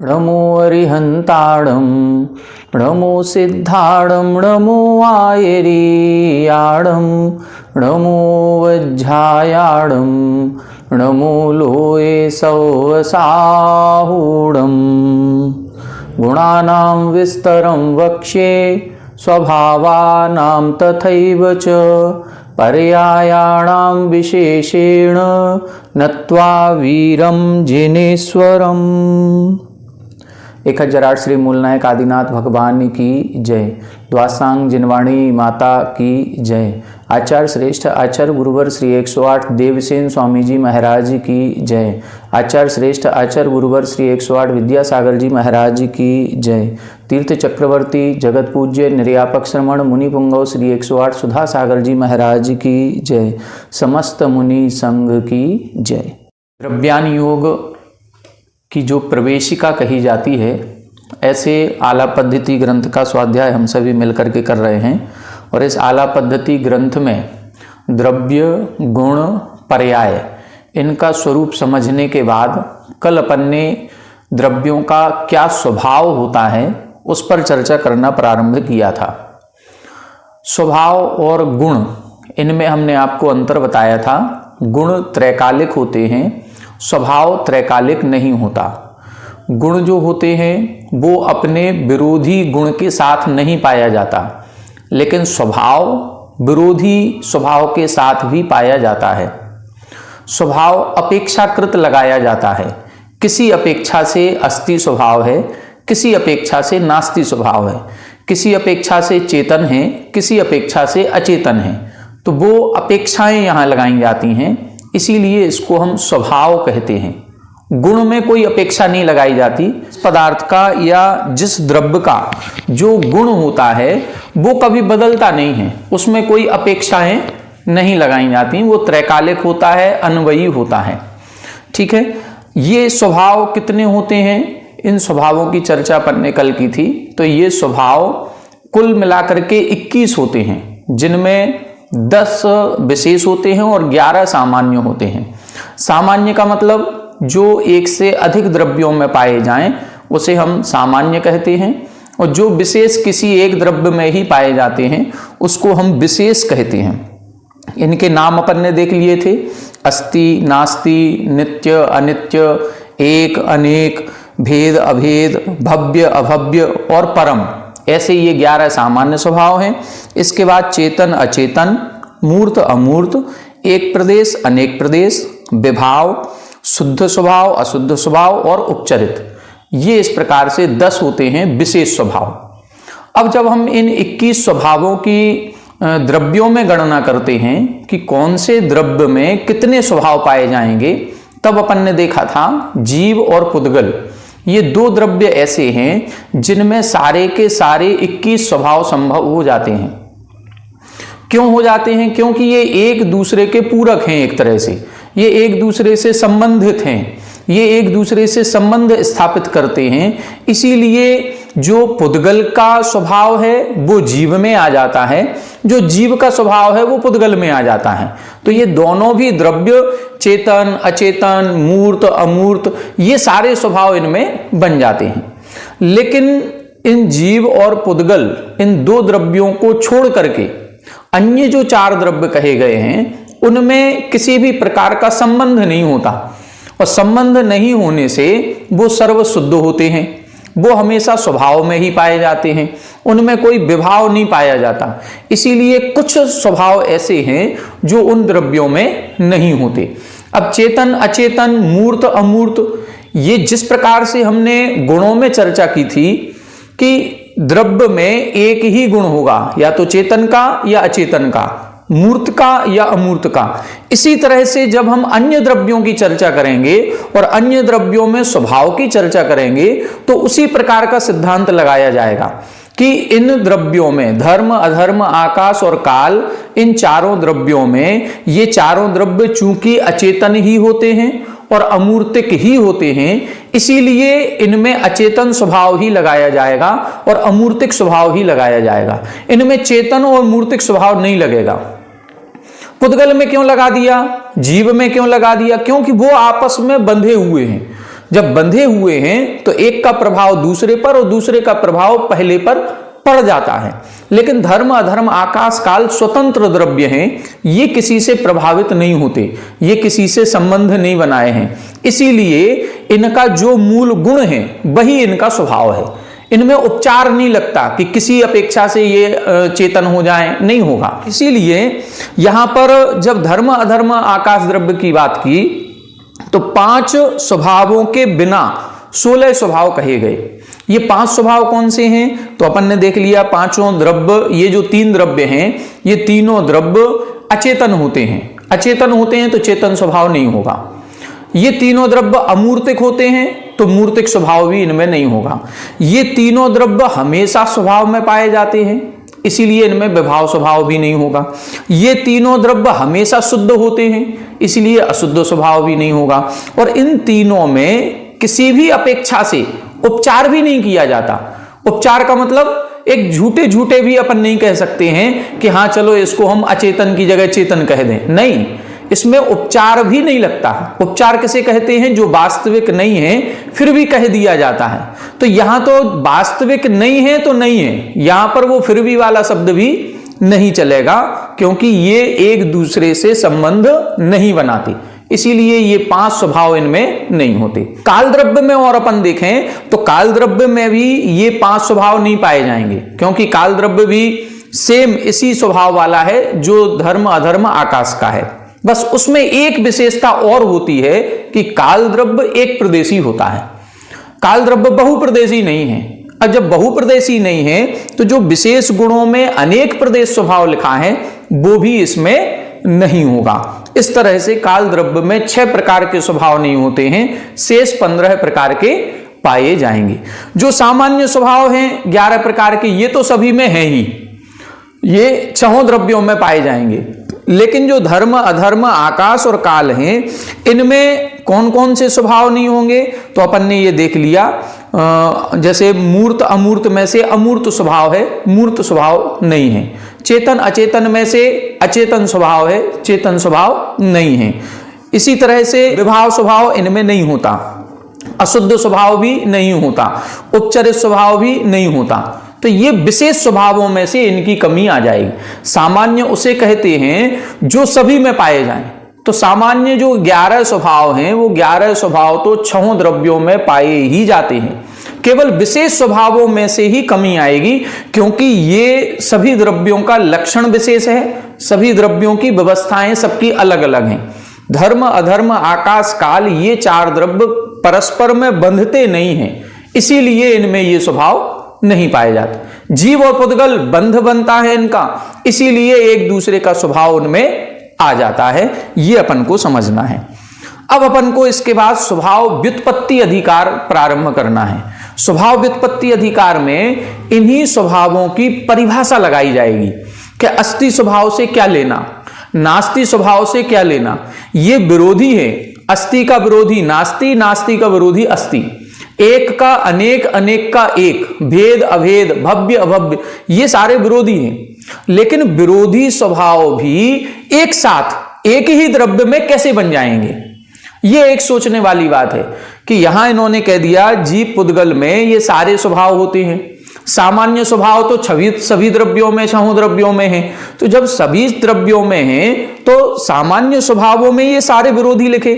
नमो अरिहंताणं नमो सिद्धाणं नमो आयरीयाणं नमो वज्झायाणं नमो लोये सौवसाहूणं गुणानां विस्तरं वक्ष्ये स्वभावानां तथैव च पर्यायाणां विशेषेण नत्वा वीरं जिनेश्वरम्। 1008 श्री मूलनायक आदिनाथ भगवान की जय। द्वासांग जिनवाणी माता की जय। आचार्य श्रेष्ठ आचार्य गुरुवर श्री 108 देवसेन स्वामी जी महाराज की जय। आचार्य श्रेष्ठ आचार्य गुरुवर श्री 108 विद्यासागर जी महाराज की जय। तीर्थ चक्रवर्ती जगत पूज्य निर्यापक श्रमण मुनि पुंगव श्री 108 सुधा सागर जी महाराज की जय। समस्त मुनि संघ की जय। द्रव्यान योग की जो प्रवेशिका कही जाती है, ऐसे आला पद्धति ग्रंथ का स्वाध्याय हम सभी मिलकर के कर रहे हैं। और इस आला पद्धति ग्रंथ में द्रव्य गुण पर्याय इनका स्वरूप समझने के बाद कल अपन ने द्रव्यों का क्या स्वभाव होता है उस पर चर्चा करना प्रारंभ किया था। स्वभाव और गुण इनमें हमने आपको अंतर बताया था। गुण त्रैकालिक होते हैं, स्वभाव त्रैकालिक नहीं होता। गुण जो होते हैं वो अपने विरोधी गुण के साथ नहीं पाया जाता, लेकिन स्वभाव विरोधी स्वभाव के साथ भी पाया जाता है। स्वभाव अपेक्षाकृत लगाया जाता है। किसी अपेक्षा से अस्ति स्वभाव है, किसी अपेक्षा से नास्ति स्वभाव है, किसी अपेक्षा से चेतन है, किसी अपेक्षा से अचेतन है। तो वो अपेक्षाएं यहाँ लगाई जाती हैं, इसीलिए इसको हम स्वभाव कहते हैं। गुण में कोई अपेक्षा नहीं लगाई जाती। इस पदार्थ का या जिस द्रव्य का जो गुण होता है वो कभी बदलता नहीं है, उसमें कोई अपेक्षाएं नहीं लगाई जाती। वो त्रैकालिक होता है, अन्वयी होता है। ठीक है। ये स्वभाव कितने होते हैं, इन स्वभावों की चर्चा अपन ने कल की थी। तो ये स्वभाव कुल मिलाकर के 21 होते हैं, जिनमें 10 विशेष होते हैं और 11 सामान्य होते हैं। सामान्य का मतलब जो एक से अधिक द्रव्यों में पाए जाएं उसे हम सामान्य कहते हैं, और जो विशेष किसी एक द्रव्य में ही पाए जाते हैं उसको हम विशेष कहते हैं। इनके नाम अपन ने देख लिए थे। अस्ति, नास्ति, नित्य, अनित्य, एक, अनेक, भेद, अभेद, भव्य, अभव्य और परम। ऐसे ये 11 सामान्य स्वभाव हैं। इसके बाद चेतन, अचेतन, मूर्त, अमूर्त, एक प्रदेश, अनेक प्रदेश, विभाव, शुद्ध स्वभाव, अशुद्ध स्वभाव और उपचरित। ये इस प्रकार से 10 होते हैं विशेष स्वभाव। अब जब हम इन 21 स्वभावों की द्रव्यों में गणना करते हैं कि कौन से द्रव्य में कितने स्वभाव पाए जाएंगे, तब अपन ने देखा था जीव और पुद्गल, ये 2 द्रव्य ऐसे हैं जिनमें सारे के सारे 21 स्वभाव संभव हो जाते हैं। क्यों हो जाते हैं? क्योंकि ये एक दूसरे के पूरक हैं। एक तरह से ये एक दूसरे से संबंधित हैं, ये एक दूसरे से संबंध स्थापित करते हैं। इसीलिए जो पुद्गल का स्वभाव है वो जीव में आ जाता है, जो जीव का स्वभाव है वो पुद्गल में आ जाता है। तो ये दोनों भी द्रव्य, चेतन, अचेतन, मूर्त, अमूर्त, ये सारे स्वभाव इनमें बन जाते हैं। लेकिन इन जीव और पुद्गल, इन 2 द्रव्यों को छोड़ करके अन्य जो 4 द्रव्य कहे गए हैं उनमें किसी भी प्रकार का संबंध नहीं होता, और संबंध नहीं होने से वो सर्वशुद्ध होते हैं। वो हमेशा स्वभाव में ही पाए जाते हैं, उनमें कोई विभाव नहीं पाया जाता। इसीलिए कुछ स्वभाव ऐसे हैं जो उन द्रव्यों में नहीं होते। अब चेतन, अचेतन, मूर्त, अमूर्त, ये जिस प्रकार से हमने गुणों में चर्चा की थी कि द्रव्य में एक ही गुण होगा, या तो चेतन का या अचेतन का, मूर्त का या अमूर्त का। इसी तरह से जब हम अन्य द्रव्यों की चर्चा करेंगे और अन्य द्रव्यों में स्वभाव की चर्चा करेंगे तो उसी प्रकार का सिद्धांत लगाया जाएगा कि इन द्रव्यों में धर्म, अधर्म, आकाश और काल, इन 4 द्रव्यों में ये 4 द्रव्य चूंकि अचेतन ही होते हैं और अमूर्तिक ही होते हैं, इसीलिए इनमें अचेतन स्वभाव ही लगाया जाएगा और अमूर्तिक स्वभाव ही लगाया जाएगा। इनमें चेतन और मूर्तिक स्वभाव नहीं लगेगा। पुद्गल में क्यों लगा दिया, जीव में क्यों लगा दिया? क्योंकि वो आपस में बंधे हुए हैं। जब बंधे हुए हैं तो एक का प्रभाव दूसरे पर और दूसरे का प्रभाव पहले पर पड़ जाता है। लेकिन धर्म अधर्म आकाश काल स्वतंत्र द्रव्य हैं, ये किसी से प्रभावित नहीं होते, ये किसी से संबंध नहीं बनाए हैं, इसीलिए इनका जो मूल गुण है वही इनका स्वभाव है। इनमें उपचार नहीं लगता कि किसी अपेक्षा से ये चेतन हो जाए, नहीं होगा। इसीलिए यहां पर जब धर्म अधर्म आकाश द्रव्य की बात की तो 5 स्वभावों के बिना 16 स्वभाव कहे गए। ये 5 स्वभाव कौन से हैं? तो अपन ने देख लिया, पांचों द्रव्य, ये जो 3 द्रव्य हैं, ये तीनों द्रव्य अचेतन होते हैं। अचेतन होते हैं तो चेतन स्वभाव नहीं होगा। ये तीनों द्रव्य अमूर्तिक होते हैं तो मूर्तिक स्वभाव भी इनमें नहीं होगा। ये तीनों द्रव्य हमेशा स्वभाव में पाए जाते हैं, इसीलिए इनमें विभाव स्वभाव भी नहीं होगा। ये तीनों द्रव्य हमेशा शुद्ध होते हैं, इसलिए अशुद्ध स्वभाव भी नहीं होगा। और इन तीनों में किसी भी अपेक्षा से उपचार भी नहीं किया जाता। उपचार का मतलब एक झूठे झूठे भी अपन नहीं कह सकते हैं कि हाँ चलो इसको हम अचेतन की जगह चेतन कह दें, नहीं, इसमें उपचार भी नहीं लगता। उपचार किसे कहते हैं? जो वास्तविक नहीं है फिर भी कह दिया जाता है। तो यहां तो वास्तविक नहीं है तो नहीं है, यहां पर वो फिर भी वाला शब्द भी नहीं चलेगा, क्योंकि ये एक दूसरे से संबंध नहीं बनाते, इसीलिए ये 5 स्वभाव इनमें नहीं होते। काल द्रव्य में और अपन देखें तो काल द्रव्य में भी ये 5 स्वभाव नहीं पाए जाएंगे, क्योंकि काल द्रव्य भी सेम इसी स्वभाव वाला है जो धर्म अधर्म आकाश का है। बस उसमें एक विशेषता और होती है कि काल द्रव्य एक प्रदेशी होता है, काल द्रव्य बहुप्रदेशी नहीं है। और जब बहुप्रदेशी नहीं है तो जो विशेष गुणों में अनेक प्रदेश स्वभाव लिखा है वो भी इसमें नहीं होगा। इस तरह से काल द्रव्य में 6 प्रकार के स्वभाव नहीं होते हैं, शेष 15 प्रकार के पाए जाएंगे। जो सामान्य स्वभाव हैं 11 प्रकार के, ये तो सभी में है ही, ये 6 द्रव्यों में पाए जाएंगे। लेकिन जो धर्म अधर्म आकाश और काल हैं, इनमें कौन कौन से स्वभाव नहीं होंगे? तो अपन ने ये देख लिया, जैसे मूर्त अमूर्त में से अमूर्त स्वभाव है, मूर्त स्वभाव नहीं है। चेतन अचेतन में से अचेतन स्वभाव है, चेतन स्वभाव नहीं है। इसी तरह से विभाव स्वभाव इनमें नहीं होता, अशुद्ध स्वभाव भी नहीं होता, उपचरित स्वभाव भी नहीं होता। तो ये विशेष स्वभावों में से इनकी कमी आ जाएगी। सामान्य उसे कहते हैं जो सभी में पाए जाएं। तो सामान्य जो 11 स्वभाव हैं वो 11 स्वभाव तो 6 द्रव्यों में पाए ही जाते हैं, केवल विशेष स्वभावों में से ही कमी आएगी, क्योंकि ये सभी द्रव्यों का लक्षण विशेष है, सभी द्रव्यों की व्यवस्थाएं सबकी अलग अलग हैं। धर्म अधर्म आकाश काल ये 4 द्रव्य परस्पर में बंधते नहीं हैं, इसीलिए इनमें ये स्वभाव नहीं पाए जाते। जीव और पुद्गल बंध बनता है इनका, इसीलिए एक दूसरे का स्वभाव उनमें आ जाता है, ये अपन को समझना है। अब अपन को इसके बाद स्वभाव व्युत्पत्ति अधिकार प्रारंभ करना है। स्वभाव व्युत्पत्ति अधिकार में इन्हीं स्वभावों की परिभाषा लगाई जाएगी कि अस्ति स्वभाव से क्या लेना, नास्ति स्वभाव से क्या लेना। ये विरोधी है, अस्ति का विरोधी नास्ति, नास्ति का विरोधी अस्ति, एक का अनेक, अनेक का एक, भेद अभेद, भव्य अभव्य, ये सारे विरोधी हैं। लेकिन विरोधी स्वभाव भी एक साथ एक ही द्रव्य में कैसे बन जाएंगे, ये एक सोचने वाली बात है। कि यहां इन्होंने कह दिया जीव पुद्गल में ये सारे स्वभाव होते हैं, सामान्य स्वभाव तो सभी द्रव्यों में 6 द्रव्यों में है। तो जब सभी द्रव्यों में है तो सामान्य स्वभावों में ये सारे विरोधी लिखे,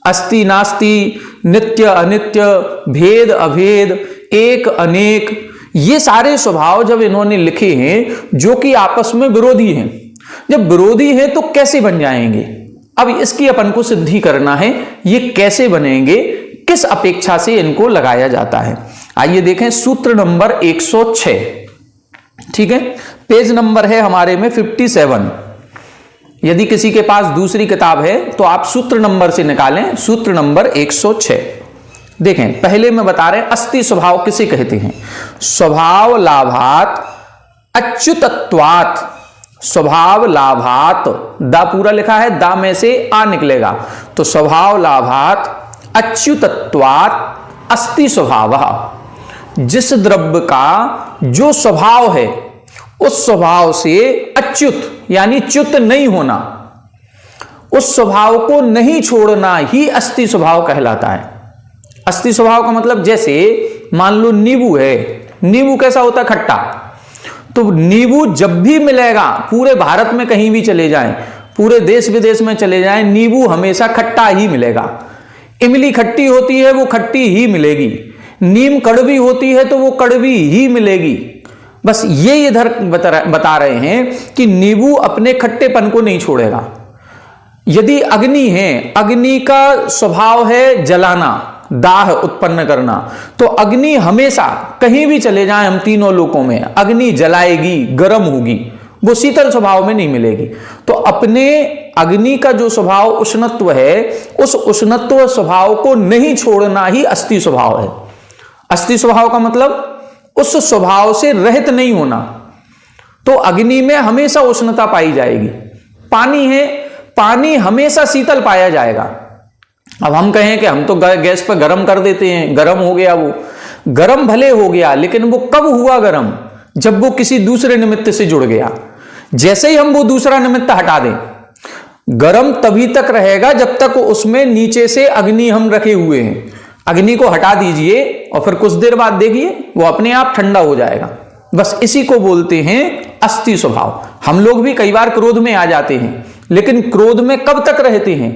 अस्ति नास्ति, नित्य अनित्य, भेद अभेद, एक अनेक, ये सारे स्वभाव जब इन्होंने लिखे हैं जो कि आपस में विरोधी हैं, जब विरोधी हैं तो कैसे बन जाएंगे? अब इसकी अपन को सिद्धि करना है, ये कैसे बनेंगे, किस अपेक्षा से इनको लगाया जाता है। आइए देखें सूत्र नंबर 106, ठीक है, पेज नंबर है हमारे में 57। यदि किसी के पास दूसरी किताब है तो आप सूत्र नंबर से निकालें, सूत्र नंबर 106। देखें, पहले में बता रहे हैं अस्ति स्वभाव किसे कहते हैं। स्वभाव लाभात अच्युतत्वात्, स्वभाव लाभात, दा पूरा लिखा है, दा में से आ निकलेगा, तो स्वभाव लाभात अच्युतत्वात् अस्ति स्वभावः। जिस द्रव्य का जो स्वभाव है उस स्वभाव से अच्युत यानी च्युत नहीं होना, उस स्वभाव को नहीं छोड़ना ही अस्ति स्वभाव कहलाता है। अस्थि स्वभाव का मतलब जैसे मान लो नींबू है, नींबू कैसा होता है? खट्टा। तो नींबू जब भी मिलेगा, पूरे भारत में कहीं भी चले जाएं, पूरे देश विदेश में चले जाएं, नींबू हमेशा खट्टा ही मिलेगा। इमली खट्टी होती है, वो खट्टी ही मिलेगी। नीम कड़वी होती है तो वो कड़वी ही मिलेगी। बस ये इधर बता रहे हैं कि नींबू अपने खट्टेपन को नहीं छोड़ेगा। यदि अग्नि है, अग्नि का स्वभाव है जलाना, दाह उत्पन्न करना, तो अग्नि हमेशा कहीं भी चले जाएं हम तीनों लोकों में, अग्नि जलाएगी, गर्म होगी, वो शीतल स्वभाव में नहीं मिलेगी। तो अपने अग्नि का जो स्वभाव उष्णत्व है, उस उष्णत्व स्वभाव को नहीं छोड़ना ही अस्थि स्वभाव है। अस्थि स्वभाव का मतलब उस स्वभाव से रहित नहीं होना। तो अग्नि में हमेशा उष्णता पाई जाएगी। पानी है, पानी हमेशा शीतल पाया जाएगा। अब हम कहें कि हम तो गैस पर गर्म कर देते हैं, गर्म हो गया, वो गर्म भले हो गया, लेकिन वो कब हुआ गर्म? जब वो किसी दूसरे निमित्त से जुड़ गया। जैसे ही हम वो दूसरा निमित्त हटा दें, गर्म तभी तक रहेगा जब तक उसमें नीचे से अग्नि हम रखे हुए हैं। अग्नि को हटा दीजिए और फिर कुछ देर बाद देखिए वो अपने आप ठंडा हो जाएगा। बस इसी को बोलते हैं अस्थि स्वभाव। हम लोग भी कई बार क्रोध में आ जाते हैं, लेकिन क्रोध में कब तक रहते हैं?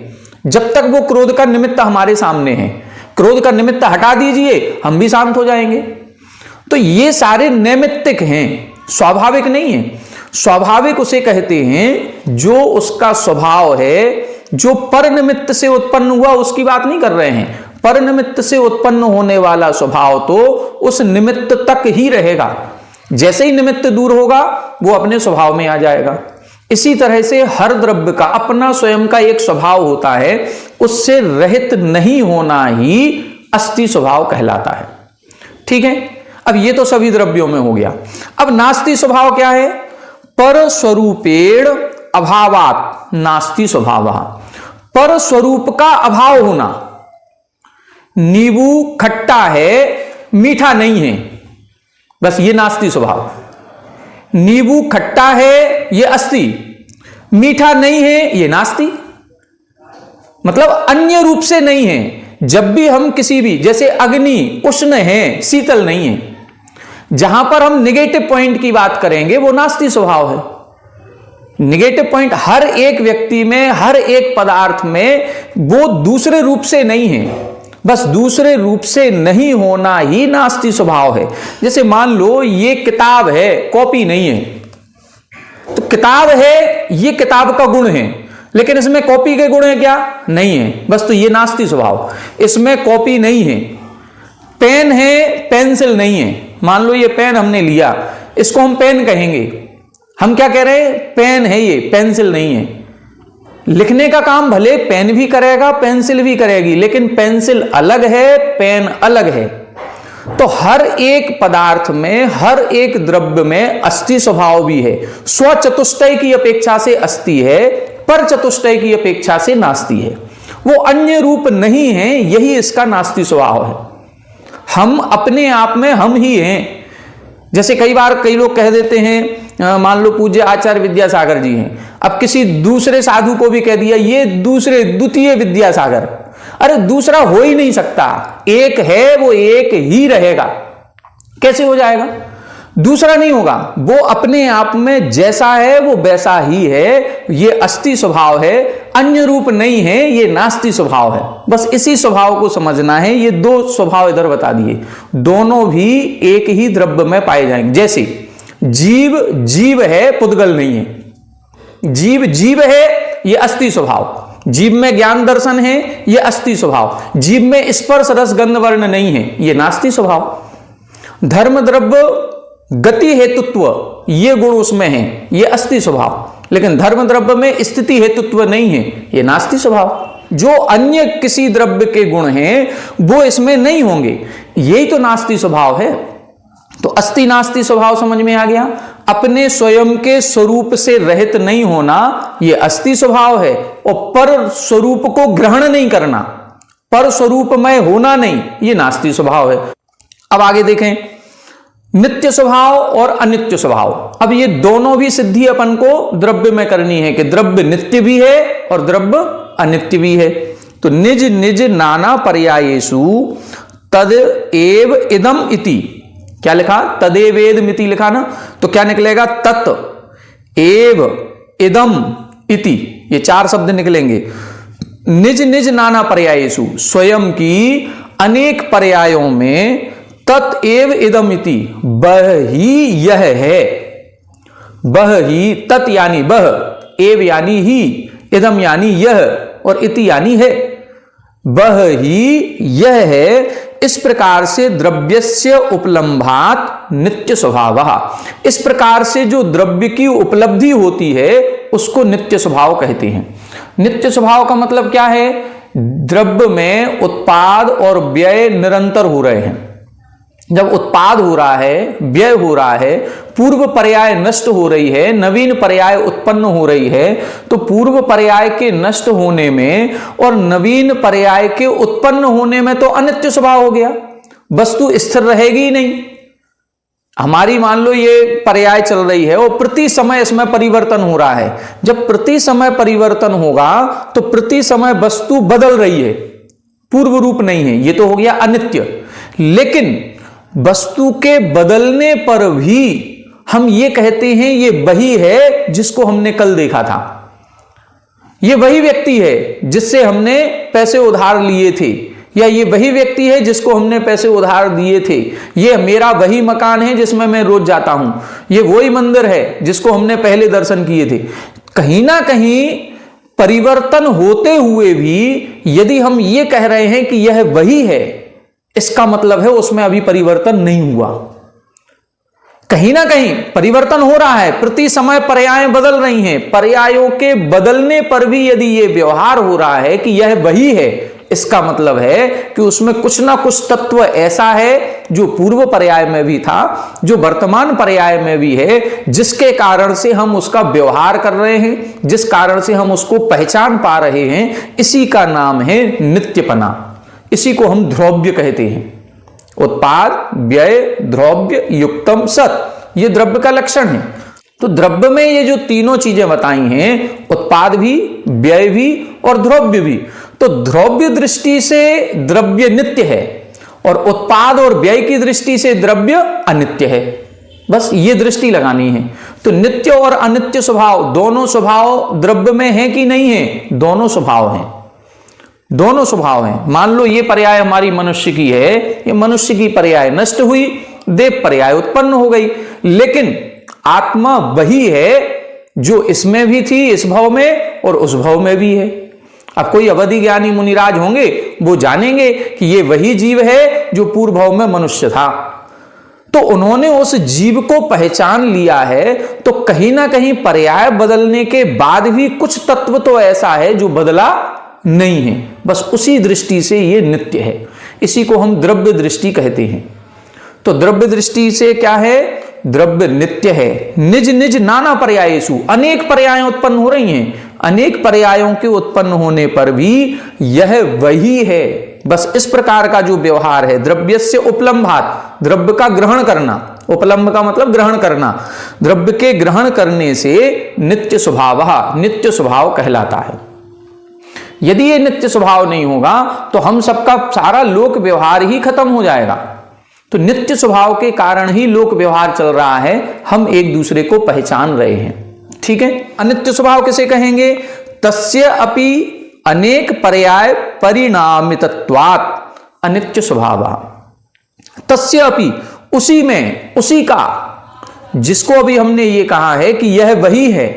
जब तक वो क्रोध का निमित्त हमारे सामने है। क्रोध का निमित्त हटा दीजिए, हम भी शांत हो जाएंगे। तो ये सारे नैमित्तिक हैं, स्वाभाविक नहीं है। स्वाभाविक उसे कहते हैं जो उसका स्वभाव है, जो पर निमित्त से उत्पन्न हुआ, उसकी बात नहीं कर रहे हैं। पर निमित्त से उत्पन्न होने वाला स्वभाव तो उस निमित्त तक ही रहेगा। जैसे ही निमित्त दूर होगा वो अपने स्वभाव में आ जाएगा। इसी तरह से हर द्रव्य का अपना स्वयं का एक स्वभाव होता है, उससे रहित नहीं होना ही अस्थि स्वभाव कहलाता है। ठीक है, अब ये तो सभी द्रव्यों में हो गया। अब नास्ति स्वभाव क्या है? पर स्वरूपेण अभावात नास्ति स्वभाव। पर स्वरूप का अभाव होना। नींबू खट्टा है, मीठा नहीं है, बस ये नास्ति स्वभाव। नींबू खट्टा है, ये अस्थि। मीठा नहीं है, ये नास्ति। मतलब अन्य रूप से नहीं है। जब भी हम किसी भी, जैसे अग्नि उष्ण है, शीतल नहीं है, जहां पर हम निगेटिव पॉइंट की बात करेंगे वो नास्ति स्वभाव है। निगेटिव पॉइंट हर एक व्यक्ति में, हर एक पदार्थ में वो दूसरे रूप से नहीं है, बस दूसरे रूप से नहीं होना ही नास्ति स्वभाव है। जैसे मान लो ये किताब है, कॉपी नहीं है। तो किताब है, ये किताब का गुण है, लेकिन इसमें कॉपी के गुण है क्या? नहीं है, बस तो ये नास्ति स्वभाव। इसमें कॉपी नहीं है। पेन है, पेंसिल नहीं है। मान लो ये पेन हमने लिया, इसको हम पेन कहेंगे। हम क्या कह रहे हैं? पेन है ये, पेंसिल नहीं है। लिखने का काम भले पेन भी करेगा, पेंसिल भी करेगी, लेकिन पेंसिल अलग है, पेन अलग है। तो हर एक पदार्थ में, हर एक द्रव्य में अस्थि स्वभाव भी है। स्व चतुष्टय की अपेक्षा से अस्थि है, पर चतुष्टय की अपेक्षा से नास्ति है। वो अन्य रूप नहीं है, यही इसका नास्ति स्वभाव है। हम अपने आप में हम ही हैं। जैसे कई बार कई लोग कह देते हैं, मान लो पूज्य आचार्य विद्यासागर जी हैं, अब किसी दूसरे साधु को भी कह दिया ये दूसरे द्वितीय विद्यासागर। अरे दूसरा हो ही नहीं सकता, एक है, वो एक ही रहेगा। कैसे हो जाएगा? दूसरा नहीं होगा, वो अपने आप में जैसा है वो वैसा ही है। ये अस्थि स्वभाव है, अन्य रूप नहीं है, ये नास्ति स्वभाव है। बस इसी स्वभाव को समझना है। ये दो स्वभाव इधर बता दिए, दोनों भी एक ही द्रव्य में पाए जाएंगे। जैसे जीव जीव है, पुद्गल नहीं है। जीव जीव है, ये अस्थि स्वभाव। जीव में ज्ञान दर्शन है, ये अस्थि स्वभाव। जीव में स्पर्श रस गंध वर्ण नहीं है, ये नास्ति स्वभाव। धर्म द्रव्य गति हेतुत्व, ये गुण उसमें है, ये अस्थि स्वभाव। लेकिन धर्म द्रव्य में स्थिति हेतुत्व नहीं है, ये नास्ति स्वभाव। जो अन्य किसी द्रव्य के गुण हैं वो इसमें नहीं होंगे, यही तो नास्ति स्वभाव है। तो अस्थि नास्ति स्वभाव समझ में आ गया। अपने स्वयं के स्वरूप से रहित नहीं होना, यह अस्थि स्वभाव है। और पर स्वरूप को ग्रहण नहीं करना, पर स्वरूप में होना नहीं, यह नास्ति स्वभाव है। अब आगे देखें, नित्य स्वभाव और अनित्य स्वभाव। अब ये दोनों भी सिद्धि अपन को द्रव्य में करनी है कि द्रव्य नित्य भी है और द्रव्य अनित्य भी है। तो निज निज नाना पर्यायेषु तद एव इदम इति, क्या लिखा, तदेवेदमिति लिखा ना, तो क्या निकलेगा, तत् एव इदम इति, ये 4 शब्द निकलेंगे। निज निज नाना पर्यायेषु, स्वयं की अनेक पर्यायों में, तत् एव इदम इति, बह ही यह है, बह ही, तत् यानी बह, एव यानी ही, इदम यानी यह, और इति यानी है, बह ही यह है। इस प्रकार से द्रव्यस्य उपलम्भात नित्य स्वभावः, इस प्रकार से जो द्रव्य की उपलब्धि होती है उसको नित्य स्वभाव कहते हैं। नित्य स्वभाव का मतलब क्या है, द्रव्य में उत्पाद और व्यय निरंतर हो रहे हैं। जब उत्पाद हो रहा है, व्यय हो रहा है, पूर्व पर्याय नष्ट हो रही है, नवीन पर्याय उत्पन्न हो रही है, तो पूर्व पर्याय के नष्ट होने में और नवीन पर्याय के उत्पन्न होने में तो अनित्य स्वभाव हो गया, वस्तु स्थिर रहेगी ही नहीं। हमारी मान लो ये पर्याय चल रही है और प्रति समय इसमें परिवर्तन हो रहा है। जब प्रति समय परिवर्तन होगा तो प्रति समय वस्तु बदल रही है, पूर्व रूप नहीं है, ये तो हो गया अनित्य। लेकिन वस्तु के बदलने पर भी हम ये कहते हैं ये वही है जिसको हमने कल देखा था, ये वही व्यक्ति है जिससे हमने पैसे उधार लिए थे, या ये वही व्यक्ति है जिसको हमने पैसे उधार दिए थे, ये मेरा वही मकान है जिसमें मैं रोज जाता हूं, ये वही मंदिर है जिसको हमने पहले दर्शन किए थे। कहीं ना कहीं परिवर्तन होते हुए भी यदि हम ये कह रहे हैं कि यह वही है, इसका मतलब है उसमें अभी परिवर्तन नहीं हुआ। कहीं ना कहीं परिवर्तन हो रहा है, प्रति समय पर्याय बदल रही हैं, पर्यायों के बदलने पर भी यदि यह व्यवहार हो रहा है कि यह वही है, इसका मतलब है कि उसमें कुछ ना कुछ तत्व ऐसा है जो पूर्व पर्याय में भी था, जो वर्तमान पर्याय में भी है, जिसके कारण से हम उसका व्यवहार कर रहे हैं, जिस कारण से हम उसको पहचान पा रहे हैं। इसी का नाम है नित्यपना, इसी को हम ध्रुव्य कहते हैं। उत्पाद, व्यय, ध्रुव्य, युक्तम, सत, ये द्रव्य का लक्षण है। तो द्रव्य में ये जो तीनों चीजें बताई हैं, उत्पाद भी, व्यय भी और ध्रुव्य भी, तो ध्रुव्य दृष्टि से द्रव्य नित्य है और उत्पाद और व्यय की दृष्टि से द्रव्य अनित्य है। बस ये दृष्टि लगानी है। तो नित्य और अनित्य स्वभाव, दोनों स्वभाव द्रव्य में है कि नहीं है? दोनों स्वभाव हैं, दोनों स्वभाव हैं। मान लो ये पर्याय हमारी मनुष्य की है, ये मनुष्य की पर्याय नष्ट हुई, देव पर्याय उत्पन्न हो गई, लेकिन आत्मा वही है जो इसमें भी थी, इस भाव में, और उस भाव में भी है। अब कोई अवधि ज्ञानी मुनिराज होंगे, वो जानेंगे कि ये वही जीव है जो पूर्व भाव में मनुष्य था। तो उन्होंने उस जीव को पहचान लिया है। तो कहीं ना कहीं पर्याय बदलने के बाद भी कुछ तत्व तो ऐसा है जो बदला नहीं है, बस उसी दृष्टि से ये नित्य है। इसी को हम द्रव्य दृष्टि कहते हैं। तो द्रव्य दृष्टि से क्या है? द्रव्य नित्य है। निज निज नाना पर्यायेषु, अनेक पर्याय उत्पन्न हो रही हैं, अनेक पर्यायों के उत्पन्न होने पर भी यह वही है। बस इस प्रकार का जो व्यवहार है, द्रव्यस्य उपलम्भात, द्रव्य का ग्रहण करना, उपलम्भ का मतलब ग्रहण करना, द्रव्य के ग्रहण करने से नित्य स्वभाव, नित्य स्वभाव कहलाता है। यदि ये नित्य स्वभाव नहीं होगा तो हम सबका सारा लोक व्यवहार ही खत्म हो जाएगा। तो नित्य स्वभाव के कारण ही लोक व्यवहार चल रहा है, हम एक दूसरे को पहचान रहे हैं। ठीक है। अनित्य स्वभाव किसे कहेंगे? तस्य अपि अनेक पर्याय परिणामितत्वात् अनित्य स्वभाव। तस्य अपि, उसी में, उसी का, जिसको अभी हमने ये कहा है कि यह वही है,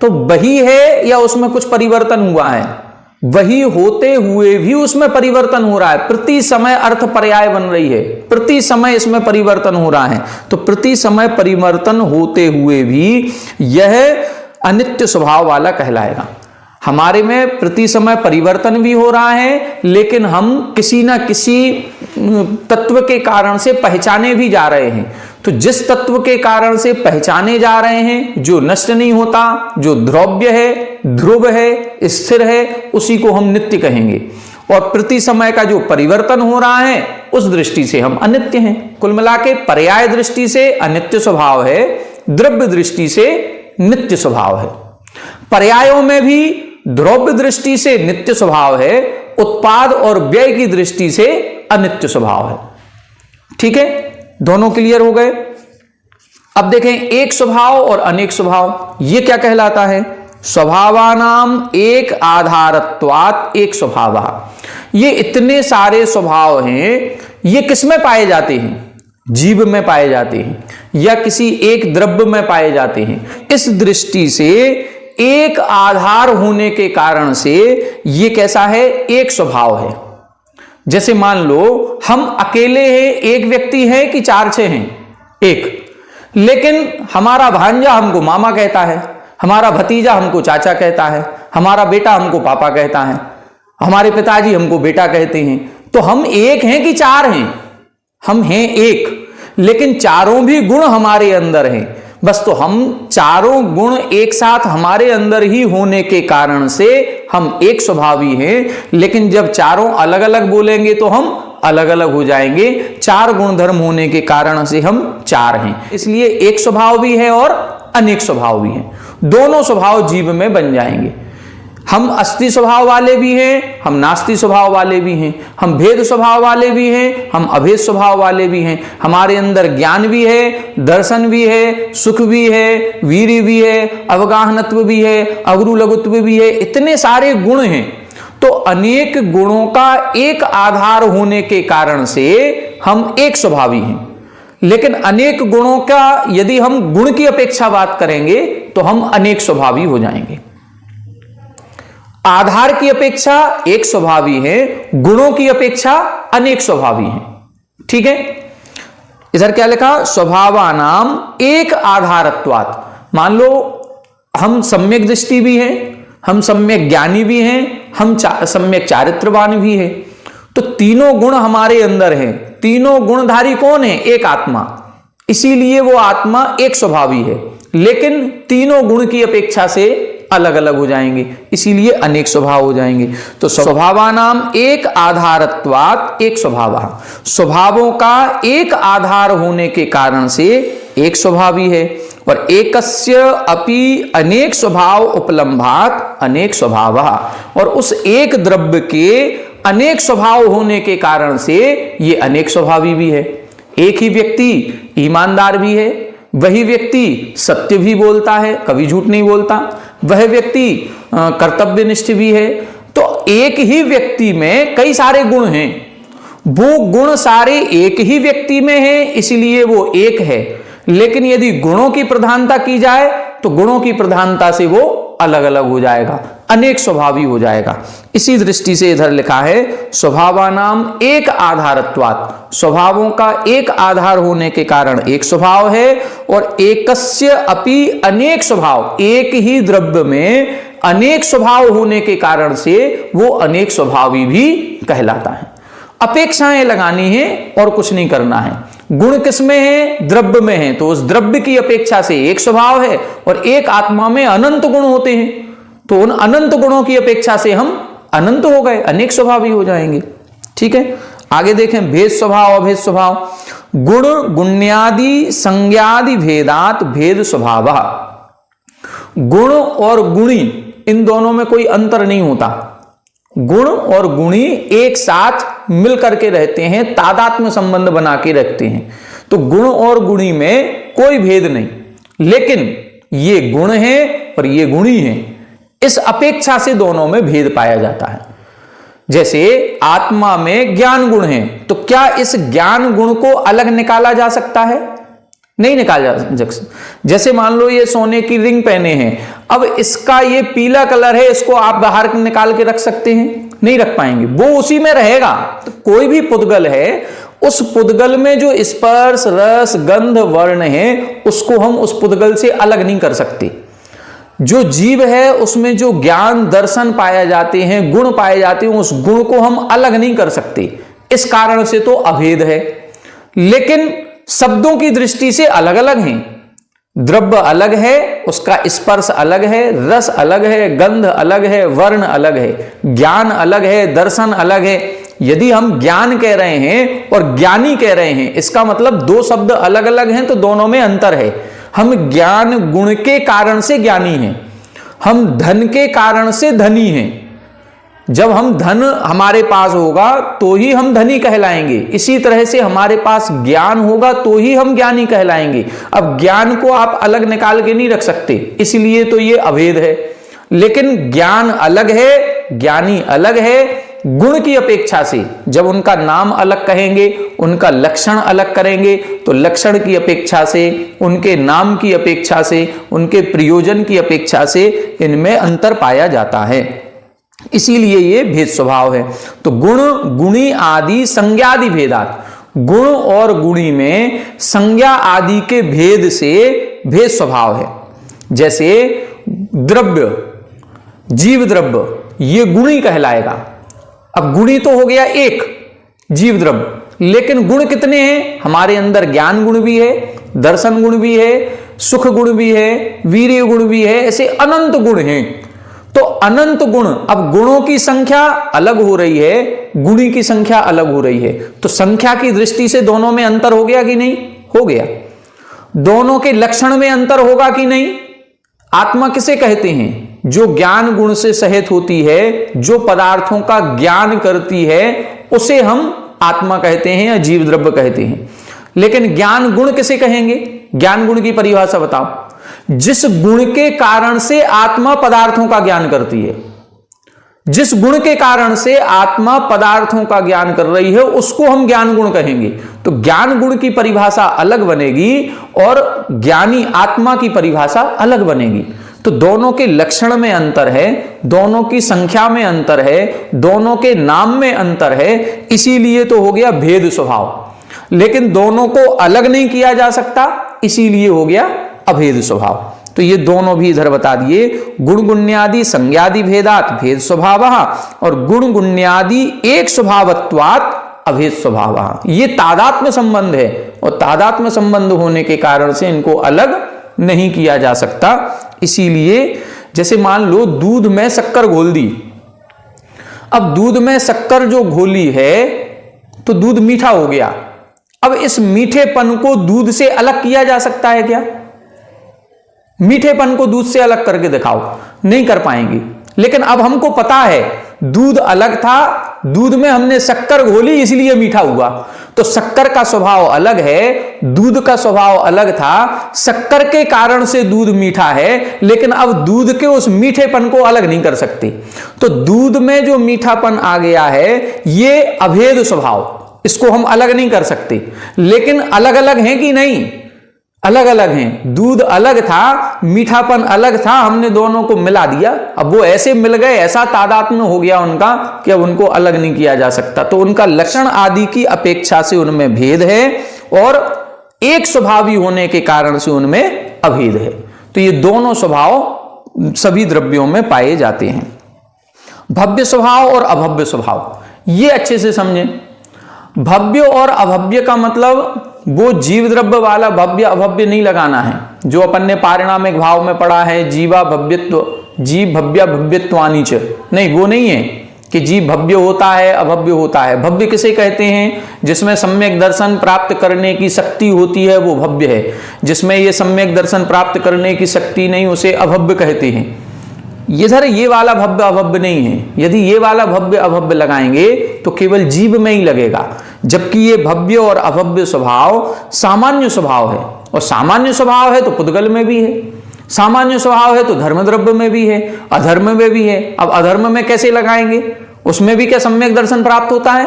तो वही है या उसमें कुछ परिवर्तन हुआ है? वही होते हुए भी उसमें परिवर्तन हो रहा है। प्रति समय अर्थ पर्याय बन रही है, प्रति समय इसमें परिवर्तन हो रहा है। तो प्रति समय परिवर्तन होते हुए भी यह अनित्य स्वभाव वाला कहलाएगा। हमारे में प्रति समय परिवर्तन भी हो रहा है, लेकिन हम किसी ना किसी तत्व के कारण से पहचाने भी जा रहे हैं। तो जिस तत्व के कारण से पहचाने जा रहे हैं, जो नष्ट नहीं होता, जो ध्रुव्य है, ध्रुव है, स्थिर है, उसी को हम नित्य कहेंगे। और प्रति समय का जो परिवर्तन हो रहा है, उस दृष्टि से हम अनित्य हैं। कुल मिला के पर्याय दृष्टि से अनित्य स्वभाव है, द्रव्य दृष्टि से नित्य स्वभाव है। पर्यायों में भी ध्रुव दृष्टि से नित्य स्वभाव है उत्पाद और व्यय की दृष्टि से अनित्य स्वभाव है। ठीक है, दोनों क्लियर हो गए। अब देखें एक स्वभाव और अनेक स्वभाव, ये क्या कहलाता है? स्वभावानाम एक आधारत्वात् एक स्वभाव। ये इतने सारे स्वभाव हैं, ये किसमें पाए जाते हैं? जीव में पाए जाते हैं या किसी एक द्रव्य में पाए जाते हैं। इस दृष्टि से एक आधार होने के कारण से ये कैसा है? एक स्वभाव है। जैसे मान लो हम अकेले हैं, एक व्यक्ति है कि 4-6 हैं? एक। लेकिन हमारा भांजा हमको मामा कहता है, हमारा भतीजा हमको चाचा कहता है, हमारा बेटा हमको पापा कहता है, हमारे पिताजी हमको बेटा कहते हैं। तो हम एक हैं कि 4 हैं? हम हैं एक, लेकिन चारों भी गुण हमारे अंदर हैं। बस तो हम चारों गुण एक साथ हमारे अंदर ही होने के कारण से हम एक स्वभावी हैं, लेकिन जब चारों अलग अलग बोलेंगे तो हम अलग अलग हो जाएंगे। 4 गुण धर्म होने के कारण से हम 4 हैं। इसलिए एक स्वभाव भी है और अनेक स्वभाव भी है। दोनों स्वभाव जीव में बन जाएंगे। हम अस्थि स्वभाव वाले भी हैं, हम नास्ति स्वभाव वाले भी हैं, हम भेद स्वभाव वाले भी हैं, हम अभेद स्वभाव वाले भी हैं। हमारे अंदर ज्ञान भी है, दर्शन भी है, सुख भी है, वीर्य भी है, अवगाहनत्व भी है, अगुरु लघुत्व भी है। इतने सारे गुण हैं। तो अनेक गुणों का एक आधार होने के कारण से हम एक स्वभावी हैं। लेकिन अनेक गुणों का यदि हम गुण की अपेक्षा बात करेंगे तो हम अनेक स्वभावी हो जाएंगे। आधार की अपेक्षा एक स्वभावी है, गुणों की अपेक्षा अनेक स्वभावी हैं। ठीक है, इधर क्या लिखा? स्वभावानाम एक आधारत्वात्। मान लो हम सम्यक दृष्टि भी हैं, हम सम्यक ज्ञानी भी हैं, हम सम्यक चारित्रवान भी हैं। तो तीनों गुण हमारे अंदर हैं। तीनों गुणधारी कौन है? एक आत्मा। इसीलिए वो आत्मा एक स्वभावी है, लेकिन तीनों गुण की अपेक्षा से अलग अलग हो जाएंगे, इसीलिए अनेक स्वभाव हो जाएंगे। तो स्वभावानाम एक आधारत्वात् एक स्वभाव। स्वभावों का एक आधार होने के कारण से एक स्वभावी है। और एकस्य अपि अनेक स्वभाव उपलम्भात अनेक स्वभाव। और उस एक द्रव्य के अनेक स्वभाव होने के कारण से ये अनेक स्वभावी भी है। एक ही व्यक्ति ईमानदार भी है, वही व्यक्ति सत्य भी बोलता है, कभी झूठ नहीं बोलता, वह व्यक्ति कर्तव्यनिष्ठ भी है। तो एक ही व्यक्ति में कई सारे गुण हैं, वो गुण सारे एक ही व्यक्ति में हैं, इसलिए वो एक है। लेकिन यदि गुणों की प्रधानता की जाए तो गुणों की प्रधानता से वो अलग अलग हो जाएगा, अनेक स्वभावी हो जाएगा। इसी दृष्टि से इधर लिखा है स्वभावानाम एक आधारत्वात्। स्वभावों का एक आधार होने के कारण एक स्वभाव है। और एकस्य अपि अनेक स्वभाव, एक ही द्रव्य में अनेक स्वभाव होने के कारण से वो अनेक स्वभावी भी कहलाता है। अपेक्षाएं लगानी है और कुछ नहीं करना है। गुण किसमें है? द्रव्य में है, तो उस द्रव्य की अपेक्षा से एक स्वभाव है। और एक आत्मा में अनंत गुण होते हैं, तो उन अनंत गुणों की अपेक्षा से हम अनंत हो गए, अनेक स्वभावी हो जाएंगे। ठीक है, आगे देखें भेद स्वभाव अभेद स्वभाव। गुण गुण्यादि संज्ञादि भेदात भेद स्वभाव। गुण और गुणी इन दोनों में कोई अंतर नहीं होता। गुण और गुणी एक साथ मिलकर के रहते हैं, तादात्म्य संबंध बना के रखते हैं। तो गुण और गुणी में कोई भेद नहीं, लेकिन ये गुण है और ये गुणी है, इस अपेक्षा से दोनों में भेद पाया जाता है। जैसे आत्मा में ज्ञान गुण है, तो क्या इस ज्ञान गुण को अलग निकाला जा सकता है? नहीं निकाला जा सकता। जैसे मान लो ये सोने की रिंग पहने हैं, अब इसका ये पीला कलर है, इसको आप बाहर निकाल के रख सकते हैं? नहीं रख पाएंगे, वो उसी में रहेगा। तो कोई भी पुद्गल है, उस पुद्गल में जो स्पर्श रस गंध वर्ण है, उसको हम उस पुद्गल से अलग नहीं कर सकते। जो जीव है उसमें जो ज्ञान दर्शन पाए जाते हैं, गुण पाए जाते हैं, उस गुण को हम अलग नहीं कर सकते। इस कारण से तो अभेद है। लेकिन शब्दों की दृष्टि से अलग अलग हैं। द्रव्य अलग है, उसका स्पर्श अलग है, रस अलग है, गंध अलग है, वर्ण अलग है, ज्ञान अलग है, दर्शन अलग है। यदि हम ज्ञान कह रहे हैं और ज्ञानी कह रहे हैं, इसका मतलब दो शब्द अलग अलग हैं, तो दोनों में अंतर है। हम ज्ञान गुण के कारण से ज्ञानी हैं, हम धन के कारण से धनी हैं। जब हम धन हमारे पास होगा तो ही हम धनी कहलाएंगे, इसी तरह से हमारे पास ज्ञान होगा तो ही हम ज्ञानी कहलाएंगे। अब ज्ञान को आप अलग निकाल के नहीं रख सकते, इसलिए तो ये अभेद है। लेकिन ज्ञान अलग है, ज्ञानी अलग है, गुण की अपेक्षा से। जब उनका नाम अलग कहेंगे, उनका लक्षण अलग करेंगे, तो लक्षण की अपेक्षा से, उनके नाम की अपेक्षा से, उनके प्रयोजन की अपेक्षा से इनमें अंतर पाया जाता है, इसीलिए ये भेद स्वभाव है। तो गुण गुणी आदि संज्ञादि भेदात, गुण और गुणी में संज्ञा आदि के भेद से भेद स्वभाव है। जैसे द्रव्य, जीव द्रव्य, ये गुणी कहलाएगा। अब गुणी तो हो गया एक जीव द्रव्य, लेकिन गुण कितने हैं? हमारे अंदर ज्ञान गुण भी है, दर्शन गुण भी है, सुख गुण भी है, वीर्य गुण भी है, ऐसे अनंत गुण हैं। तो अनंत गुण, अब गुणों की संख्या अलग हो रही है, गुणी की संख्या अलग हो रही है, तो संख्या की दृष्टि से दोनों में अंतर हो गया कि नहीं? हो गया। दोनों के लक्षण में अंतर होगा कि नहीं? आत्मा किसे कहते हैं? जो ज्ञान गुण से सहित होती है, जो पदार्थों का ज्ञान करती है, उसे हम आत्मा कहते हैं या जीव द्रव्य कहते हैं। लेकिन ज्ञान गुण किसे कहेंगे? ज्ञान गुण की परिभाषा बताओ। जिस गुण के कारण से आत्मा पदार्थों का ज्ञान करती है, जिस गुण के कारण से आत्मा पदार्थों का ज्ञान कर रही है, उसको हम ज्ञान गुण कहेंगे। तो ज्ञान गुण की परिभाषा अलग बनेगी और ज्ञानी आत्मा की परिभाषा अलग बनेगी। तो दोनों के लक्षण में अंतर है, दोनों की संख्या में अंतर है, दोनों के नाम में अंतर है, इसीलिए तो हो गया भेद स्वभाव। लेकिन दोनों को अलग नहीं किया जा सकता, इसीलिए हो गया अभेद स्वभाव। तो ये दोनों भी इधर बता दिए। गुण गुण्यादि संज्ञादि भेदात भेद स्वभावः, और गुण गुण्यादि एक स्वभावत्वात् अभेद स्वभावः। ये तादात्म्य संबंध है, और तादात्म्य संबंध होने के कारण से इनको अलग नहीं किया जा सकता। इसीलिए जैसे मान लो दूध में शक्कर घोल दी, अब दूध में शक्कर जो घोली है तो दूध मीठा हो गया। अब इस मीठेपन को दूध से अलग किया जा सकता है क्या? मीठेपन को दूध से अलग करके दिखाओ, नहीं कर पाएंगे। लेकिन अब हमको पता है दूध अलग था, दूध में हमने शक्कर घोली इसलिए मीठा हुआ। तो शक्कर का स्वभाव अलग है, दूध का स्वभाव अलग था, शक्कर के कारण से दूध मीठा है, लेकिन अब दूध के उस मीठेपन को अलग नहीं कर सकते। तो दूध में जो मीठापन आ गया है ये अभेद स्वभाव, इसको हम अलग नहीं कर सकते। लेकिन अलग अलग हैं कि नहीं? अलग अलग हैं। दूध अलग था, मीठापन अलग था, हमने दोनों को मिला दिया, अब वो ऐसे मिल गए, ऐसा तादात्म्य हो गया उनका कि अब उनको अलग नहीं किया जा सकता। तो उनका लक्षण आदि की अपेक्षा से उनमें भेद है, और एक स्वभावी होने के कारण से उनमें अभेद है। तो ये दोनों स्वभाव सभी द्रव्यों में पाए जाते हैं। भव्य स्वभाव और अभव्य स्वभाव, ये अच्छे से समझें। भव्य और अभव्य का मतलब वो जीव द्रव्य वाला भव्य अभव्य नहीं लगाना है, जो अपन ने पारिणामिक भाव में पढ़ा है, जीवा भव्यत्व, जीव भव्य भव्यत्वानि च, नहीं, वो नहीं है कि जीव भव्य होता है अभव्य होता है। भव्य किसे कहते हैं? जिसमें सम्यक दर्शन प्राप्त करने की शक्ति होती है वो भव्य है। जिसमें ये सम्यक दर्शन प्राप्त करने की शक्ति नहीं, उसे अभव्य कहते हैं। इधर ये वाला भव्य अभव्य नहीं है। यदि ये वाला भव्य अभव्य लगाएंगे तो केवल जीव में ही लगेगा, जबकि ये भव्य और अभव्य स्वभाव सामान्य स्वभाव है, और सामान्य स्वभाव है तो पुद्गल में भी है, सामान्य स्वभाव है तो धर्म द्रव्य में भी है, अधर्म में भी है। अब अधर्म में कैसे लगाएंगे? उसमें भी क्या सम्यक दर्शन प्राप्त होता है?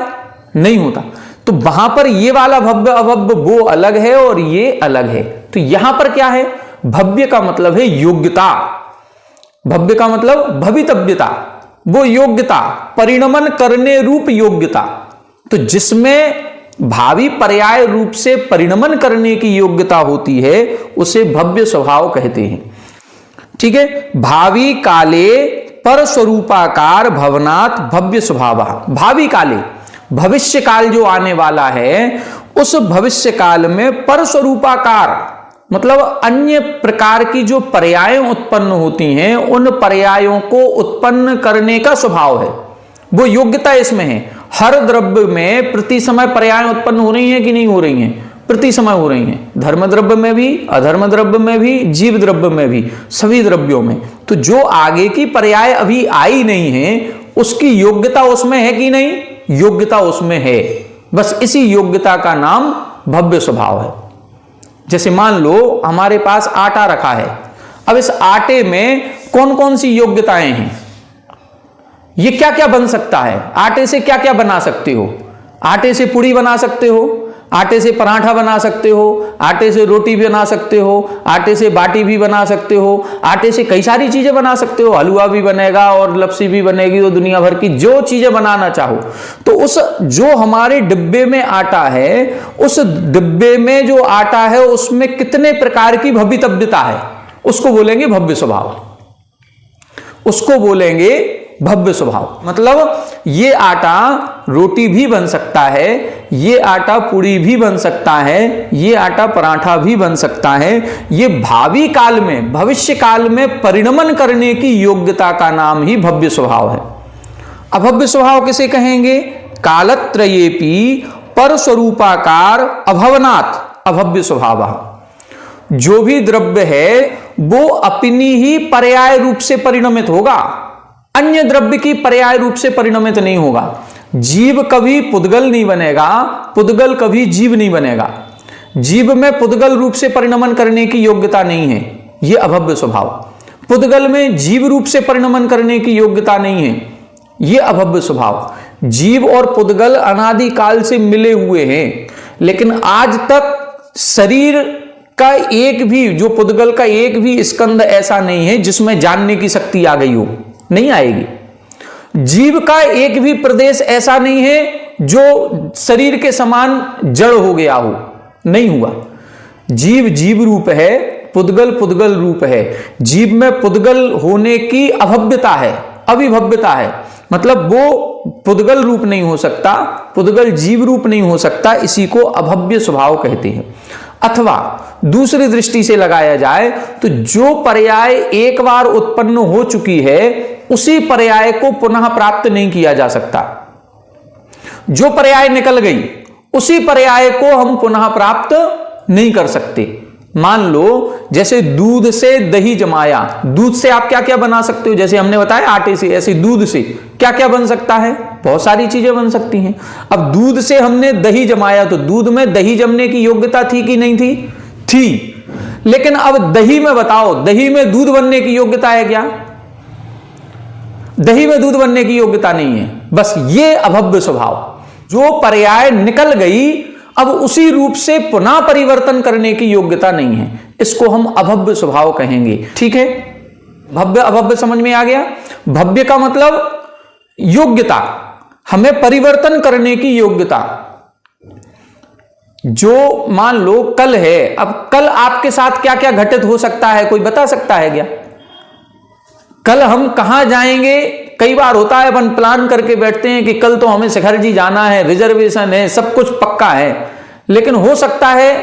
नहीं होता। तो वहां पर ये वाला भव्य अभव्य वो अलग है और ये अलग है। तो यहां पर क्या है? भव्य का मतलब है योग्यता, भव्य का मतलब भवितव्यता, वो योग्यता, परिणमन करने रूप योग्यता। तो जिसमें भावी पर्याय रूप से परिणमन करने की योग्यता होती है उसे भव्य स्वभाव कहते हैं। ठीक है। भावी काले पर स्वरूपाकार भवनात् भव्य स्वभाव। भावी काले, भविष्य काल जो आने वाला है, उस भविष्य काल में पर स्वरूपाकार मतलब अन्य प्रकार की जो पर्याय उत्पन्न होती हैं, उन पर्यायों को उत्पन्न करने का स्वभाव है, वो योग्यता इसमें है। हर द्रव्य में प्रति समय पर्याय उत्पन्न हो रही हैं कि नहीं हो रही हैं? प्रति समय हो रही हैं। धर्म द्रव्य में भी, अधर्म द्रव्य में भी, जीव द्रव्य में भी, सभी द्रव्यों में। तो जो आगे की पर्याय अभी आई नहीं है उसकी योग्यता उसमें है कि नहीं? योग्यता उसमें है, बस इसी योग्यता का नाम भव्य स्वभाव है। जैसे मान लो हमारे पास आटा रखा है, अब इस आटे में कौन कौन सी योग्यताएं हैं, ये क्या क्या बन सकता है, आटे से क्या क्या बना सकते हो? आटे से पूड़ी बना सकते हो, आटे से पराठा बना सकते हो, आटे से रोटी भी बना सकते हो, आटे से बाटी भी बना सकते हो, आटे से कई सारी चीजें बना सकते हो, हलवा भी बनेगा और लपसी भी बनेगी, तो दुनिया भर की जो चीजें बनाना चाहो। तो उस जो हमारे डिब्बे में आटा है, उस डिब्बे में जो आटा है उसमें कितने प्रकार की भवितव्यता है, उसको बोलेंगे भव्य स्वभाव, उसको बोलेंगे भव्य स्वभाव। मतलब ये आटा रोटी भी बन सकता है, ये आटा पूड़ी भी बन सकता है, ये आटा पराठा भी बन सकता है, ये भावी काल में, भविष्य काल में परिणमन करने की योग्यता का नाम ही भव्य स्वभाव है। अभव्य स्वभाव किसे कहेंगे? कालत्रयेपि पर स्वरूपाकार अभवनात् अभव्य स्वभाव। जो भी द्रव्य है वो अपनी ही पर्याय रूप से परिणमित होगा, अन्य द्रव्य की पर्याय रूप से परिणमित नहीं होगा। जीव कभी पुद्गल नहीं बनेगा, पुद्गल कभी जीव नहीं बनेगा। जीव में पुद्गल रूप से परिणमन करने की योग्यता नहीं है, यह अभव्य स्वभाव। पुद्गल में जीव रूप से परिणमन करने की योग्यता नहीं है, यह अभव्य स्वभाव। जीव और पुद्गल अनादि काल से मिले हुए हैं, लेकिन आज तक शरीर का एक भी, जो पुद्गल का एक भी स्कंद ऐसा नहीं है जिसमें जानने की शक्ति आ गई हो, नहीं आएगी। जीव का एक भी प्रदेश ऐसा नहीं है जो शरीर के समान जड़ हो गया हो, नहीं हुआ। जीव जीव रूप है, पुद्गल पुद्गल रूप है। जीव में पुद्गल होने की अभव्यता है, अविभव्यता है, मतलब वो पुद्गल रूप नहीं हो सकता, पुद्गल जीव रूप नहीं हो सकता, इसी को अभव्य स्वभाव कहते हैं। अथवा दूसरी दृष्टि से लगाया जाए तो जो पर्याय एक बार उत्पन्न हो चुकी है उसी पर्याय को पुनः प्राप्त नहीं किया जा सकता। जो पर्याय निकल गई उसी पर्याय को हम पुनः प्राप्त नहीं कर सकते। मान लो जैसे दूध से दही जमाया, दूध से आप क्या क्या बना सकते हो, जैसे हमने बताया आटे से, ऐसे दूध से क्या क्या बन सकता है, बहुत सारी चीजें बन सकती हैं। अब दूध से हमने दही जमाया तो दूध में दही जमने की योग्यता थी कि नहीं थी? थी। लेकिन अब दही में बताओ, दही में दूध बनने की योग्यता है क्या? दही में दूध बनने की योग्यता नहीं है। बस ये अभव्य स्वभाव, जो पर्याय निकल गई अब उसी रूप से पुनः परिवर्तन करने की योग्यता नहीं है, इसको हम अभव्य स्वभाव कहेंगे। ठीक है, भव्य अभव्य समझ में आ गया। भव्य का मतलब योग्यता, हमें परिवर्तन करने की योग्यता। जो मान लो कल है, अब कल आपके साथ क्या क्या घटित हो सकता है, कोई बता सकता है क्या? कल हम कहां जाएंगे? कई बार होता है अपन प्लान करके बैठते हैं कि कल तो हमें शिखर जी जाना है, रिजर्वेशन है, सब कुछ पक्का है, लेकिन हो सकता है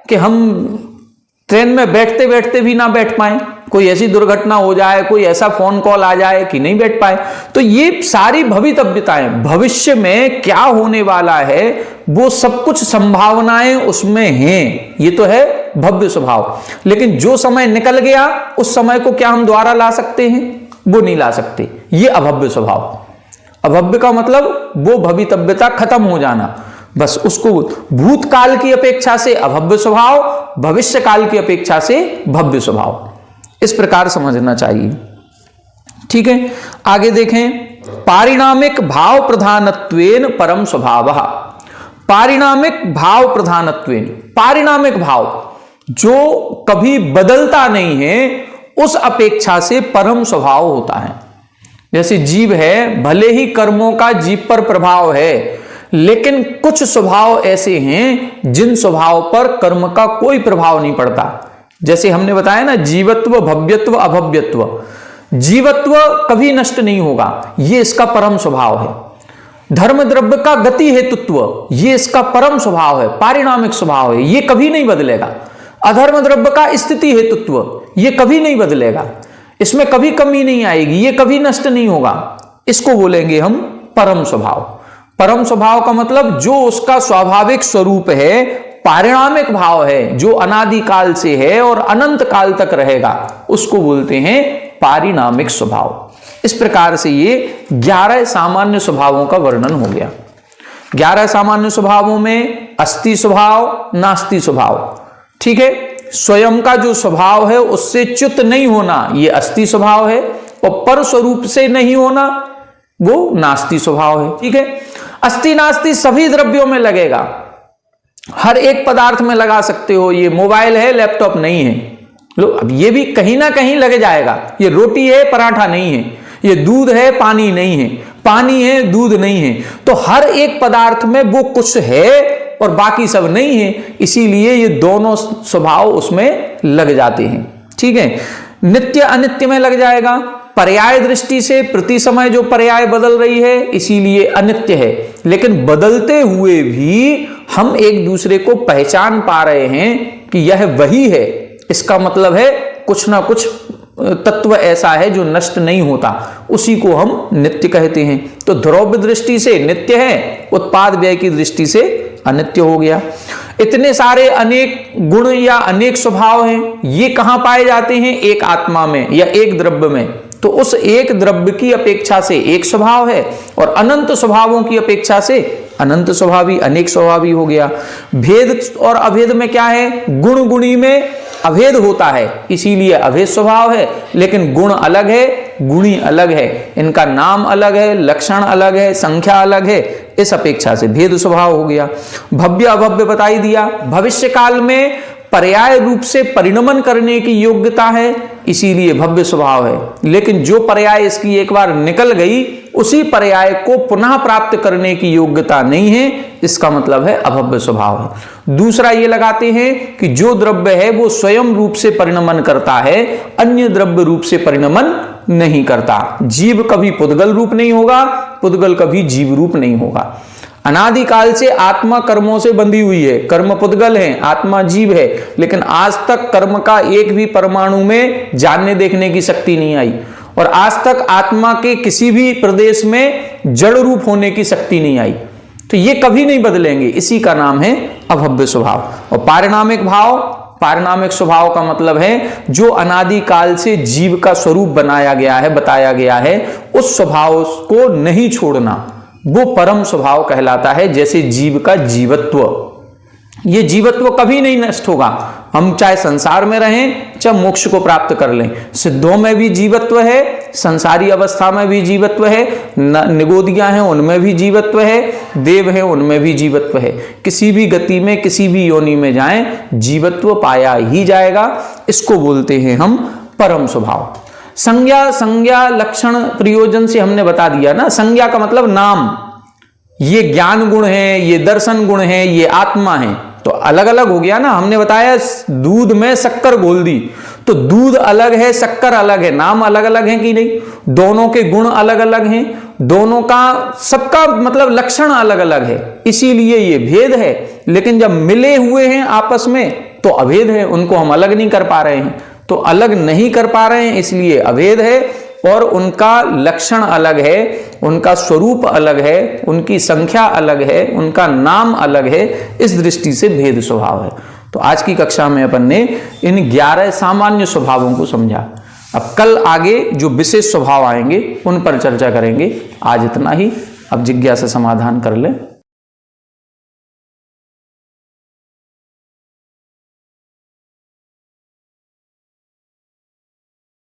कि हम ट्रेन में बैठते बैठते भी ना बैठ पाए, कोई ऐसी दुर्घटना हो जाए, कोई ऐसा फोन कॉल आ जाए कि नहीं बैठ पाए। तो ये सारी भवितव्यताएं, भविष्य में क्या होने वाला है वो सब कुछ संभावनाएं उसमें हैं, ये तो है भव्य स्वभाव। लेकिन जो समय निकल गया उस समय को क्या हम दोबारा ला सकते हैं? वो नहीं ला सकते, ये अभव्य स्वभाव। अभव्य का मतलब वो भवितव्यता खत्म हो जाना, बस उसको भूतकाल की अपेक्षा से अभव्य स्वभाव, भविष्य काल की अपेक्षा से भव्य स्वभाव, इस प्रकार समझना चाहिए। ठीक है, आगे देखें। पारिणामिक भाव प्रधानत्वेन परम स्वभावः। पारिणामिक भाव प्रधानत्वेन, पारिणामिक भाव जो कभी बदलता नहीं है उस अपेक्षा से परम स्वभाव होता है। जैसे जीव है, भले ही कर्मों का जीव पर प्रभाव है, लेकिन कुछ स्वभाव ऐसे हैं जिन स्वभाव पर कर्म का कोई प्रभाव नहीं पड़ता। जैसे हमने बताया ना, जीवत्व, भव्यत्व, अभव्यत्व। जीवत्व कभी नष्ट नहीं होगा, ये इसका परम स्वभाव है। धर्म द्रव्य का गति हेतुत्व, ये इसका परम स्वभाव है, पारिणामिक स्वभाव है, ये कभी नहीं बदलेगा। अधर्म द्रव्य का स्थिति हेतुत्व, ये कभी नहीं बदलेगा, इसमें कभी कमी नहीं आएगी, ये कभी नष्ट नहीं होगा। इसको बोलेंगे हम परम स्वभाव। परम स्वभाव का मतलब जो उसका स्वाभाविक स्वरूप है, पारिणामिक भाव है, जो अनादि काल से है और अनंत काल तक रहेगा, उसको बोलते हैं पारिणामिक स्वभाव। इस प्रकार से ये 11 सामान्य स्वभावों का वर्णन हो गया। 11 सामान्य स्वभावों में अस्ति स्वभाव, नास्ति स्वभाव, ठीक है। स्वयं का जो स्वभाव है उससे च्युत नहीं होना, ये अस्ति स्वभाव है, और पर स्वरूप से नहीं होना वो नास्ति स्वभाव है, ठीक है। अस्ति नास्ति सभी द्रव्यों में लगेगा, हर एक पदार्थ में लगा सकते हो। ये मोबाइल है, लैपटॉप नहीं है, लो अब ये भी कहीं ना कहीं लग जाएगा। ये रोटी है, पराठा नहीं है, ये दूध है, पानी नहीं है, पानी है, दूध नहीं है। तो हर एक पदार्थ में वो कुछ है और बाकी सब नहीं है, इसीलिए ये दोनों स्वभाव उसमें लग जाते हैं, ठीक है। नित्य अनित्य में लग जाएगा, पर्याय दृष्टि से प्रति समय जो पर्याय बदल रही है इसीलिए अनित्य है, लेकिन बदलते हुए भी हम एक दूसरे को पहचान पा रहे हैं कि यह वही है। इसका मतलब है कुछ ना कुछ तत्व ऐसा है जो नष्ट नहीं होता, उसी को हम नित्य कहते हैं। तो द्रव्य दृष्टि से नित्य है, उत्पाद व्यय की दृष्टि से अनित्य हो गया। इतने सारे अनेक गुण या अनेक स्वभाव हैं, ये कहां पाए जाते हैं? एक आत्मा में या एक द्रव्य में। तो उस एक द्रव्य की अपेक्षा से एक स्वभाव है और अनंत स्वभावों की अपेक्षा से अनंत स्वभावी, अनेक स्वभावी हो गया। भेद और अभेद में क्या है? गुण गुणी में अभेद होता है, इसीलिए अभेद स्वभाव है, लेकिन गुण अलग है, गुणी अलग है, इनका नाम अलग है, लक्षण अलग है, संख्या अलग है, इस अपेक्षा से भेद स्वभाव हो गया। भव्य अभव्य बताई दिया, भविष्य काल में पर्याय रूप से परिणमन करने की योग्यता है, इसीलिए भव्य स्वभाव है, लेकिन जो पर्याय इसकी एक बार निकल गई उसी पर्याय को पुनः प्राप्त करने की योग्यता नहीं है, इसका मतलब है अभव्य स्वभाव है। दूसरा ये लगाते हैं कि जो द्रव्य है वो स्वयं रूप से परिणमन करता है, अन्य द्रव्य रूप से परिणमन नहीं करता। जीव कभी पुद्गल रूप नहीं होगा, पुद्गल कभी जीव रूप नहीं होगा। अनादिकाल से आत्मा कर्मों से बंधी हुई है, कर्म पुद्गल है, आत्मा जीव है, लेकिन आज तक कर्म का एक भी परमाणु में जानने देखने की शक्ति नहीं आई, और आज तक आत्मा के किसी भी प्रदेश में जड़ रूप होने की शक्ति नहीं आई। तो ये कभी नहीं बदलेंगे, इसी का नाम है अभव्य स्वभाव। और पारिणामिक भाव, पारिणामिक स्वभाव का मतलब है जो अनादिकाल से जीव का स्वरूप बनाया गया है, बताया गया है, उस स्वभाव को नहीं छोड़ना, वो परम स्वभाव कहलाता है। जैसे जीव का जीवत्व, ये जीवत्व कभी नहीं नष्ट होगा, हम चाहे संसार में रहें चाहे मोक्ष को प्राप्त कर लें। सिद्धों में भी जीवत्व है, संसारी अवस्था में भी जीवत्व है, निगोदियां हैं उनमें भी जीवत्व है, देव हैं उनमें भी जीवत्व है। किसी भी गति में किसी भी योनि में जाएं जीवत्व पाया ही जाएगा, इसको बोलते हैं हम परम स्वभाव। संज्ञा, संज्ञा लक्षण प्रयोजन से हमने बता दिया ना, संज्ञा का मतलब नाम, ये ज्ञान गुण है, ये दर्शन गुण है, ये आत्मा है, तो अलग अलग हो गया ना। हमने बताया दूध में शक्कर घोल दी, तो दूध अलग है, शक्कर अलग है, नाम अलग अलग है कि नहीं? दोनों के गुण अलग अलग हैं, दोनों का सबका मतलब लक्षण अलग अलग है, इसीलिए ये भेद है। लेकिन जब मिले हुए हैं आपस में तो अभेद है, उनको हम अलग नहीं कर पा रहे हैं, तो अलग नहीं कर पा रहे हैं इसलिए अभेद है, और उनका लक्षण अलग है, उनका स्वरूप अलग है, उनकी संख्या अलग है, उनका नाम अलग है, इस दृष्टि से भेद स्वभाव है। तो आज की कक्षा में अपन ने इन 11 सामान्य स्वभावों को समझा। अब कल आगे जो विशेष स्वभाव आएंगे उन पर चर्चा करेंगे। आज इतना ही, अब जिज्ञासा समाधान कर ले।